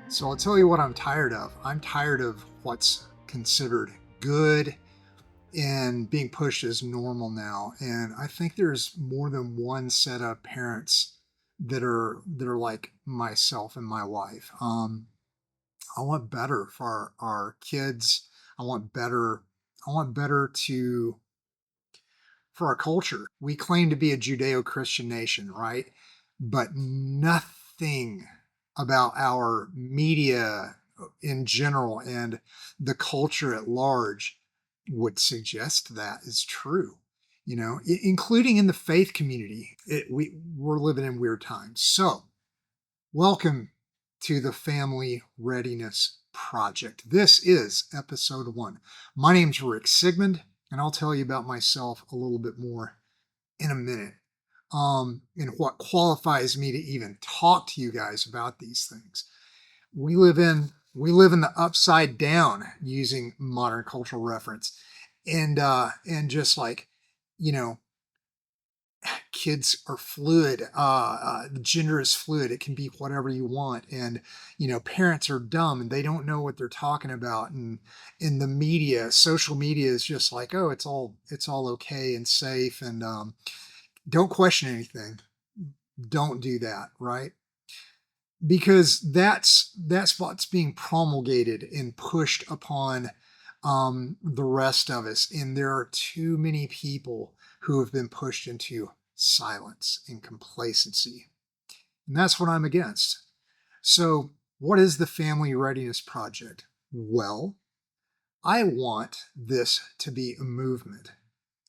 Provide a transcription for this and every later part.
So I'll tell you what I'm tired of. I'm tired of what's considered good and being pushed as normal now. And I think there's more than one set of parents that are like myself and my wife. I want better for our kids. I want better. I want better to for our culture. We claim to be a Judeo-Christian nation, right? But nothing about our media in general and the culture at large would suggest that is true. Including in the faith community, we're living in weird times. So, welcome to the Family Readiness Project. This is episode 1. My name's Rick Sigmund, and I'll tell you about myself a little bit more in a minute. And what qualifies me to even talk to you guys about these things. We live in the upside down, using modern cultural reference, and just like, you know kids are fluid. The gender is fluid. It can be whatever you want. And, parents are dumb and they don't know what they're talking about. And in the media, social media is just like, oh, it's all okay and safe. And don't question anything. Don't do that. Right. Because that's what's being promulgated and pushed upon the rest of us. And there are too many people who have been pushed into silence and complacency. And that's what I'm against. So, what is the Family Readiness Project? Well, I want this to be a movement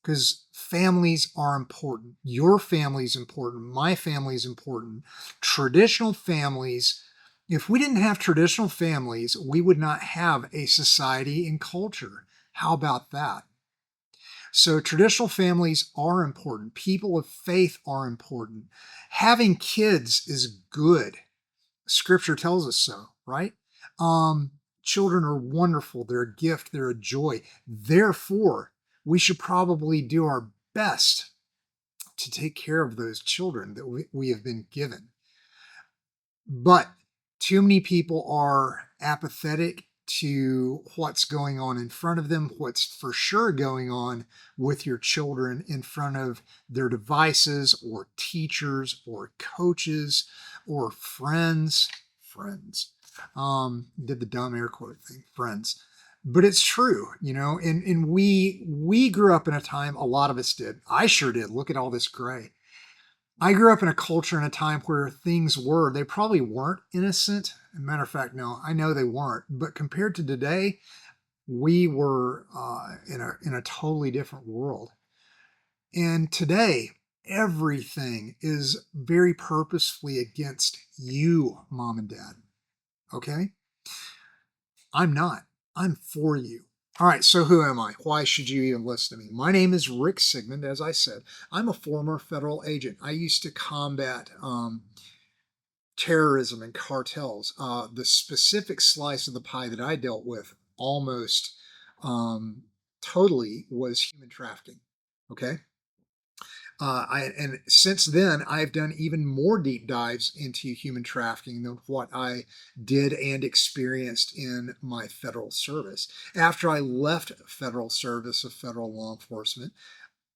because families are important. Your family is important. My family is important. Traditional families, if we didn't have traditional families, we would not have a society and culture. How about that? So, traditional families are important. People of faith are important. Having kids is good. Scripture tells us so, right? Children are wonderful. They're a gift. They're a joy. Therefore, we should probably do our best to take care of those children that we have been given. But too many people are apathetic to what's going on in front of them, what's for sure going on with your children in front of their devices or teachers or coaches or friends. Friends. Did the dumb air quote thing, friends. But it's true, and we grew up in a time, a lot of us did. I sure did. Look at all this gray. I grew up in a culture in a time where they probably weren't innocent. As a matter of fact, no, I know they weren't. But compared to today, we were in a totally different world. And today, everything is very purposefully against you, mom and dad. Okay? I'm not. I'm for you. All right, so who am I? Why should you even listen to me? My name is Rick Sigmund, as I said. I'm a former federal agent. I used to combat terrorism and cartels. The specific slice of the pie that I dealt with almost totally was human trafficking. Okay. And since then, I've done even more deep dives into human trafficking than what I did and experienced in my federal service. After I left federal service of federal law enforcement,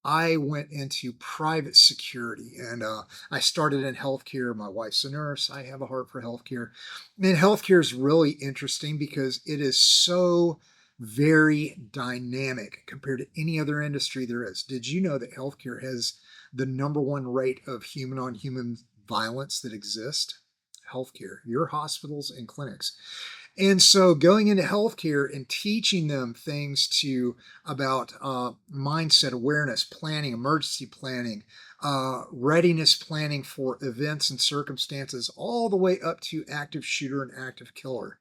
I went into private security and I started in healthcare. My wife's a nurse. I have a heart for healthcare. And healthcare is really interesting because it is so very dynamic compared to any other industry there is. Did you know that healthcare has the number one rate of human on human violence that exists? Healthcare, your hospitals and clinics. And so going into healthcare and teaching them things about mindset awareness, planning, emergency planning, readiness planning for events and circumstances, all the way up to active shooter and active killer.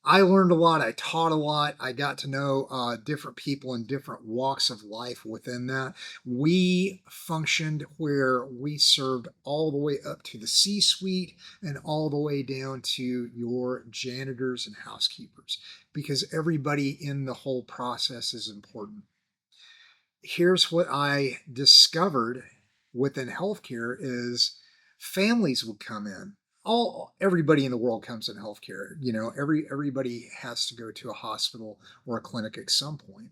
I learned a lot. I taught a lot. I got to know different people in different walks of life within that. We functioned where we served all the way up to the C-suite and all the way down to your janitors and housekeepers, because everybody in the whole process is important. Here's what I discovered within healthcare is families would come in. all everybody in the world comes in healthcare. Everybody has to go to a hospital or a clinic at some point.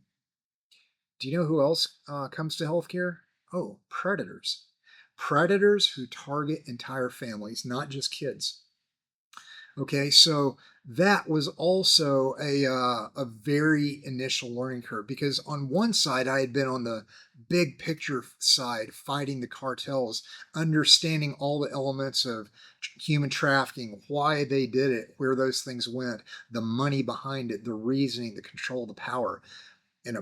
Do you know who else comes to healthcare? Oh, predators. Predators who target entire families, not just kids. Okay, so that was also a very initial learning curve because on one side I had been on the big picture side fighting the cartels, understanding all the elements of human trafficking, why they did it, where those things went, the money behind it, the reasoning, the control, the power.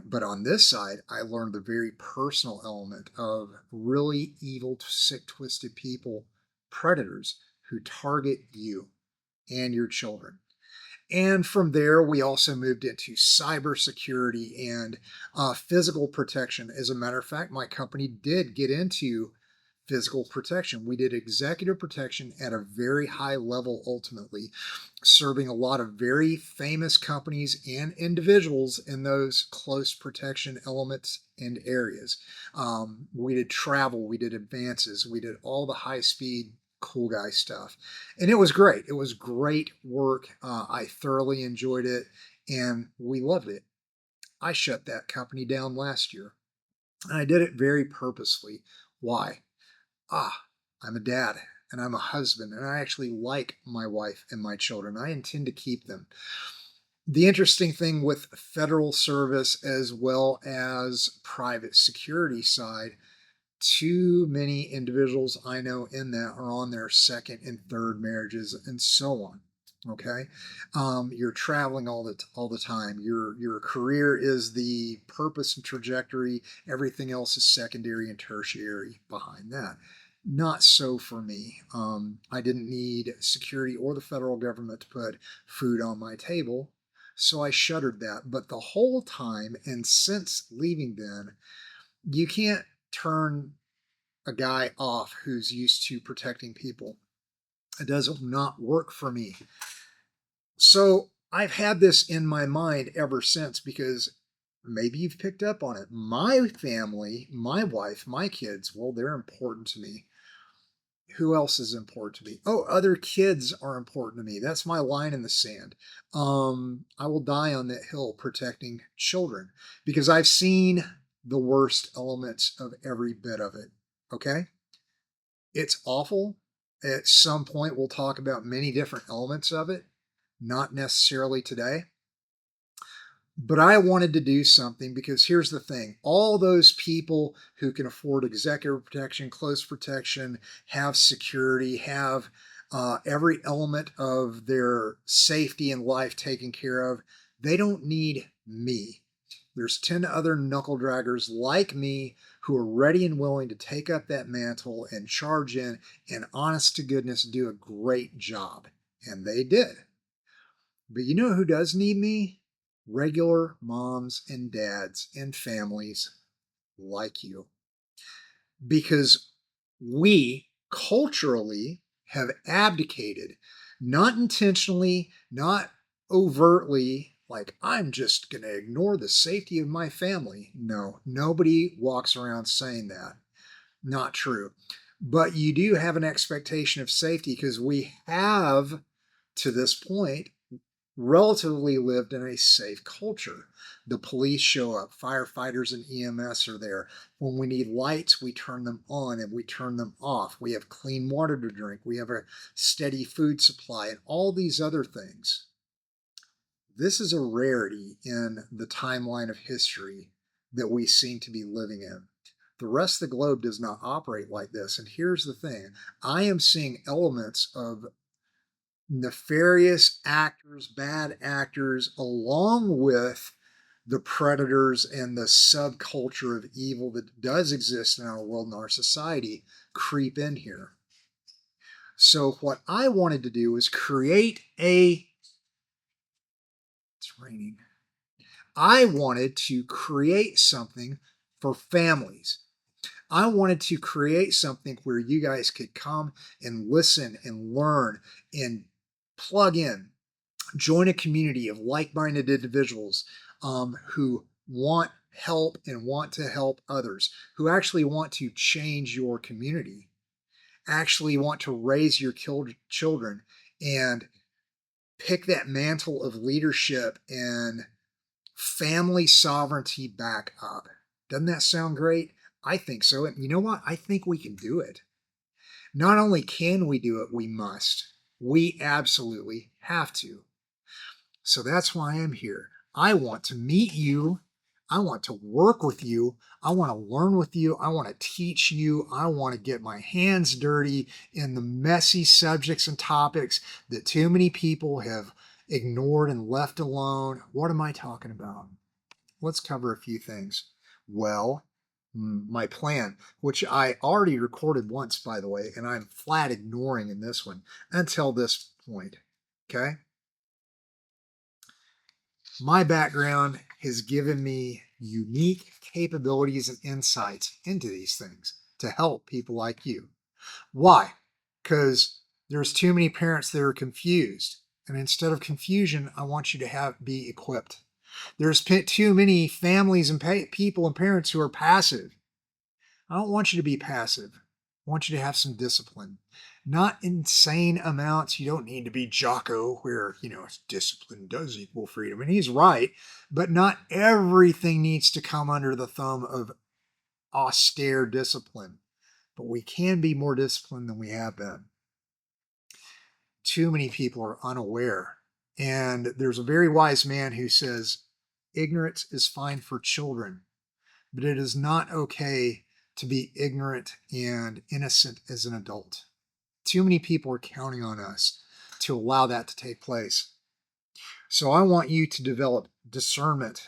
But on this side, I learned the very personal element of really evil, sick, twisted people, predators who target you and your children. And from there, we also moved into cybersecurity and physical protection. As a matter of fact, my company did get into physical protection. We did executive protection at a very high level, ultimately, serving a lot of very famous companies and individuals in those close protection elements and areas. We did travel, we did advances, we did all the high speed cool guy stuff. And it was great. It was great work. I thoroughly enjoyed it and we loved it. I shut that company down last year and I did it very purposefully. Why? I'm a dad and I'm a husband and I actually like my wife and my children. I intend to keep them. The interesting thing with federal service as well as private security side, too many individuals I know in that are on their second and third marriages and so on. Okay, you're traveling all the time. Your career is the purpose and trajectory. Everything else is secondary and tertiary behind that. Not so for me. I didn't need security or the federal government to put food on my table, so I shuttered that. But the whole time and since leaving then, you can't turn a guy off who's used to protecting people. It does not work for me. So I've had this in my mind ever since because maybe you've picked up on it. My family, my wife, my kids, well, they're important to me. Who else is important to me? Oh, other kids are important to me. That's my line in the sand. I will die on that hill protecting children because I've seen the worst elements of every bit of it. Okay? It's awful. At some point, we'll talk about many different elements of it, not necessarily today. But I wanted to do something because here's the thing all those people who can afford executive protection, close protection, have security, have every element of their safety and life taken care of, they don't need me. There's 10 other knuckle draggers like me who are ready and willing to take up that mantle and charge in and honest to goodness do a great job. And they did. But you know who does need me? Regular moms and dads and families like you. Because we culturally have abdicated, not intentionally, not overtly, like I'm just going to ignore the safety of my family. No, nobody walks around saying that. Not true. But you do have an expectation of safety because we have, to this point, relatively lived in a safe culture. The police show up, firefighters and EMS are there. When we need lights, we turn them on and we turn them off. We have clean water to drink. We have a steady food supply and all these other things. This is a rarity in the timeline of history that we seem to be living in. The rest of the globe does not operate like this. And here's the thing I am seeing elements of nefarious actors, bad actors, along with the predators and the subculture of evil that does exist in our world and our society creep in here. So what I wanted to do was create it's raining. I wanted to create something for families. I wanted to create something where you guys could come and listen and learn and plug in, join a community of like-minded individuals who want help and want to help others, who actually want to change your community. actually want to raise your children and pick that mantle of leadership and family sovereignty back up. Doesn't that sound great? I think so. And you know what? I think we can do it. Not only can we do it, we must. We absolutely have to. So that's why I'm here. I want to meet you. I want to work with you. I want to learn with you. I want to teach you. I want to get my hands dirty in the messy subjects and topics that too many people have ignored and left alone. What am I talking about? Let's cover a few things. Well, my plan, which I already recorded once, by the way, and I'm flat ignoring in this one until this point. Okay? My background has given me unique capabilities and insights into these things to help people like you. Why? Because there's too many parents that are confused. And instead of confusion, I want you to be equipped. There's too many families and people and parents who are passive. I don't want you to be passive. I want you to have some discipline. Not insane amounts. You don't need to be Jocko, where, discipline does equal freedom. And he's right, but not everything needs to come under the thumb of austere discipline. But we can be more disciplined than we have been. Too many people are unaware. And there's a very wise man who says, ignorance is fine for children, but it is not okay to be ignorant and innocent as an adult. Too many people are counting on us to allow that to take place. So I want you to develop discernment,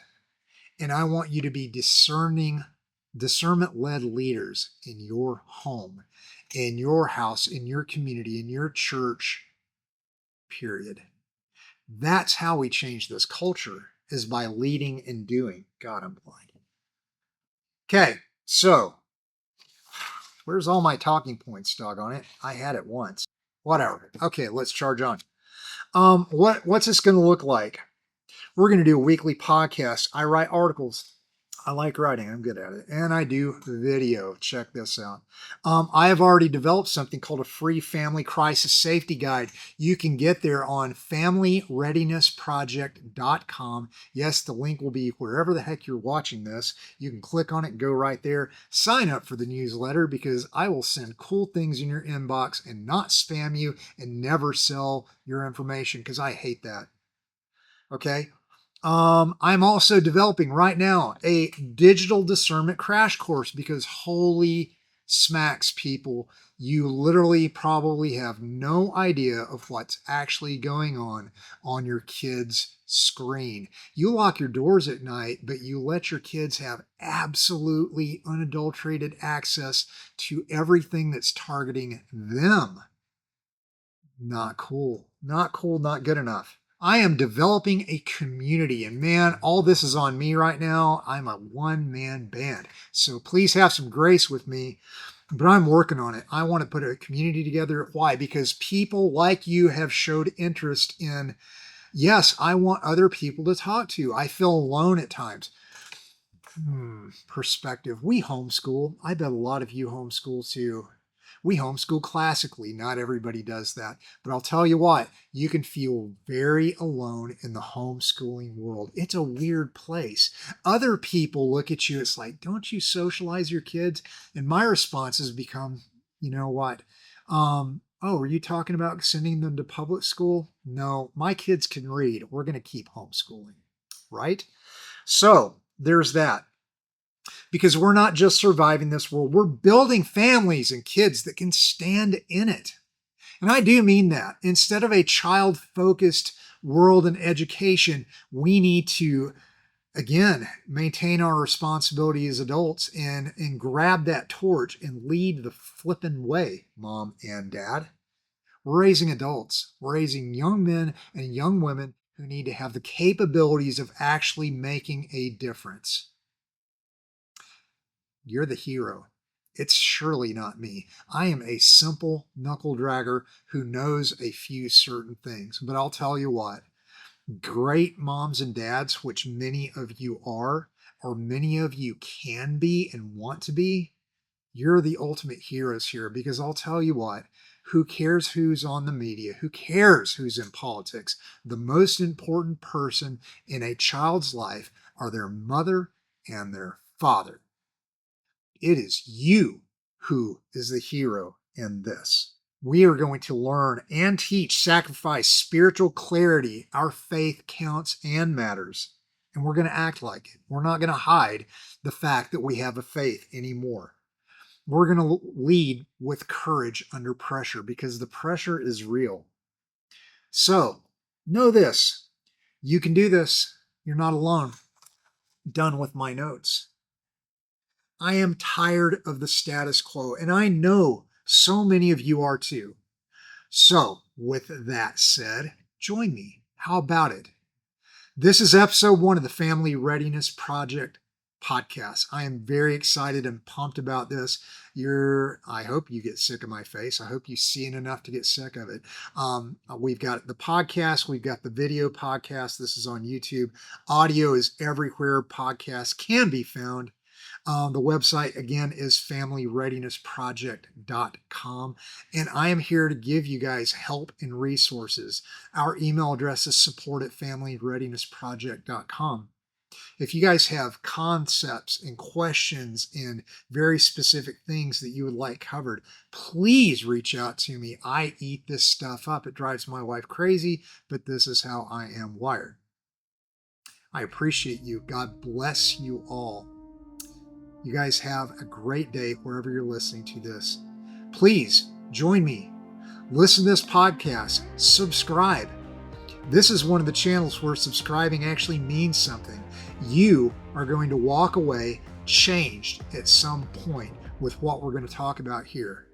and I want you to be discernment-led leaders in your home, in your house, in your community, in your church, period. That's how we change this culture, is by leading and doing. God, I'm blind. Okay, so where's all my talking points, doggone it? I had it once. Whatever. Okay, let's charge on. What's this going to look like? We're going to do a weekly podcast. I write articles. I like writing. I'm good at it. And I do video. Check this out. I have already developed something called a free family crisis safety guide. You can get there on familyreadinessproject.com. Yes, the link will be wherever the heck you're watching this. You can click on it and go right there. Sign up for the newsletter because I will send cool things in your inbox and not spam you and never sell your information because I hate that. Okay? I'm also developing right now a digital discernment crash course because holy smacks, people, you literally probably have no idea of what's actually going on your kid's screen. You lock your doors at night, but you let your kids have absolutely unadulterated access to everything that's targeting them. Not cool. Not cool, not good enough. I am developing a community, and man, all this is on me right now. I'm a one-man band, so please have some grace with me, but I'm working on it. I want to put a community together. Why? Because people like you have showed interest in, yes, I want other people to talk to. I feel alone at times. Perspective. We homeschool. I bet a lot of you homeschool too. We homeschool classically. Not everybody does that. But I'll tell you what, you can feel very alone in the homeschooling world. It's a weird place. Other people look at you, it's like, don't you socialize your kids? And my response has become, you know what? Oh, are you talking about sending them to public school? No, my kids can read. We're going to keep homeschooling, right? So there's that. Because we're not just surviving this world, we're building families and kids that can stand in it. And I do mean that. Instead of a child-focused world and education, we need to, again, maintain our responsibility as adults and grab that torch and lead the flippin' way, mom and dad. We're raising adults. We're raising young men and young women who need to have the capabilities of actually making a difference. You're the hero. It's surely not me. I am a simple knuckle dragger who knows a few certain things. But I'll tell you what, great moms and dads, which many of you are, or many of you can be and want to be, You're the ultimate heroes here, because I'll tell you what, who cares who's on the media? Who cares who's in politics? The most important person in a child's life are their mother and their father. It is you who is the hero in this. We are going to learn and teach, sacrifice, spiritual clarity. Our faith counts and matters. And we're going to act like it. We're not going to hide the fact that we have a faith anymore. We're going to lead with courage under pressure, because the pressure is real. So, know this. You can do this. You're not alone. Done with my notes. I am tired of the status quo, and I know so many of you are too. So, with that said, join me. How about it? This is episode 1 of the Family Readiness Project podcast. I am very excited and pumped about this. I hope you get sick of my face. I hope you see it enough to get sick of it. We've got the podcast. We've got the video podcast. This is on YouTube. Audio is everywhere podcasts can be found. The website, again, is familyreadinessproject.com. And I am here to give you guys help and resources. Our email address is support@familyreadinessproject.com. If you guys have concepts and questions and very specific things that you would like covered, please reach out to me. I eat this stuff up. It drives my wife crazy, but this is how I am wired. I appreciate you. God bless you all. You guys have a great day wherever you're listening to this. Please join me. Listen to this podcast. Subscribe. This is one of the channels where subscribing actually means something. You are going to walk away changed at some point with what we're going to talk about here.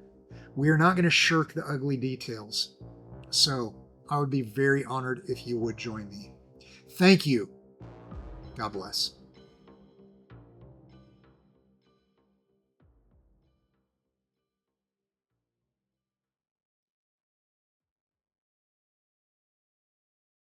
We are not going to shirk the ugly details. So I would be very honored if you would join me. Thank you. God bless.